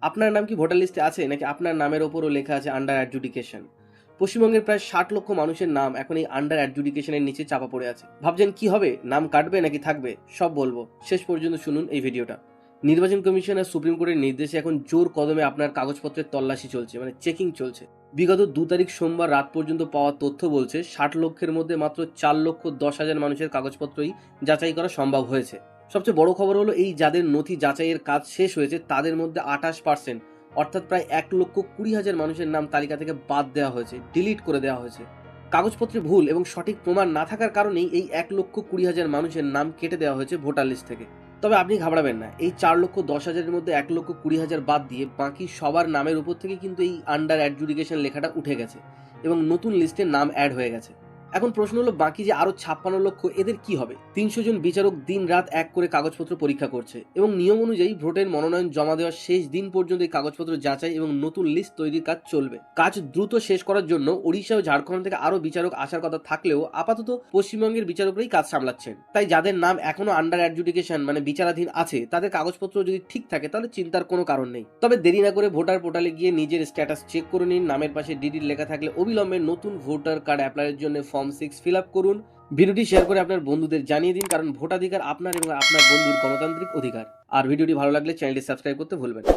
আপনার নাম কি ভোটার লিস্টে আছে নাকি আপনার নামের ওপরও লেখা আছে আন্ডার অ্যাডজুডিকেশন? পশ্চিমবঙ্গের প্রায় 60 লক্ষ মানুষের নাম এখন এই আন্ডার অ্যাডজুডিকেশনের নিচে চাপা পড়ে আছে। ভাবছেন কি হবে, নাম কাটবে নাকি থাকবে? সব বলবো, শেষ পর্যন্ত শুনুন এই ভিডিওটা। নির্বাচন কমিশন আর সুপ্রিম কোর্টের নির্দেশে এখন জোর কদমে আপনার কাগজপত্রের তল্লাশি চলছে, মানে চেকিং চলছে। বিগত 2 তারিখ সোমবার রাত পর্যন্ত পাওয়া তথ্য বলছে 60 লক্ষের মধ্যে মাত্র 4,10,000 মানুষের কাগজপত্রই যাচাই করা সম্ভব হয়েছে। সবচেয়ে বড় খবর হলো, এই যাদের নথি যাচাইয়ের কাজ শেষ হয়েছে তাদের মধ্যে 28%, অর্থাৎ প্রায় 1,20,000 মানুষের নাম তালিকা থেকে বাদ দেওয়া হয়েছে, ডিলিট করে দেওয়া হয়েছে। কাগজপত্রে ভুল এবং সঠিক প্রমাণ না থাকার কারণেই এই 1,20,000 মানুষের নাম কেটে দেওয়া হয়েছে ভোটার লিস্ট থেকে। তবে আপনি ঘাবড়াবেন না, এই 4,10,000-এর মধ্যে 1,20,000 বাদ দিয়ে বাকি সবার নামের উপর থেকে কিন্তু এই আন্ডার অ্যাডজুডিকেশন লেখাটা উঠে গেছে এবং নতুন লিস্টে নাম অ্যাড হয়ে গেছে। এখন প্রশ্ন হলো, বাকি যে আরো 56 লক্ষ, এদের কি হবে? 300 জন বিচারক দিন রাত এক করে কাগজপত্র পরীক্ষা করছে এবং নিয়ম অনুযায়ী ভোটের মনোনয়ন জমা দেওয়ার শেষ দিন পর্যন্ত এই কাগজপত্র যাচাই এবং নতুন লিস্ট তৈরির কাজ চলবে। কাজ দ্রুত শেষ করার জন্য ওড়িশা ও ঝাড়খণ্ড থেকে আরো বিচারক আসার কথা থাকলেও আপাতত পশ্চিমবঙ্গের বিচারকরাই কাজ সামলাচ্ছেন। তাই যাদের নাম এখনো আন্ডার অ্যাডজুডিকেশন মানে বিচারাধীন আছে, তাদের কাগজপত্র যদি ঠিক থাকে তাহলে চিন্তার কোনো কারণ নেই। তবে দেরি না করে ভোটার পোর্টালে গিয়ে নিজের স্ট্যাটাস চেক করে নিন। নামের পাশে ডিডি লেখা থাকলে অবিলম্বে নতুন ভোটার কার্ড অ্যাপ্লাইয়ের জন্য ফর্ম 6 ফিল আপ করুন। ভিডিওটি শেয়ার করে আপনার বন্ধুদের জানিয়ে দিন, কারণ ভোটাধিকার আপনার এবং আপনার বন্ধুর গণতান্ত্রিক অধিকার। আর ভিডিওটি ভালো লাগলে চ্যানেলটি সাবস্ক্রাইব করতে ভুলবেন না।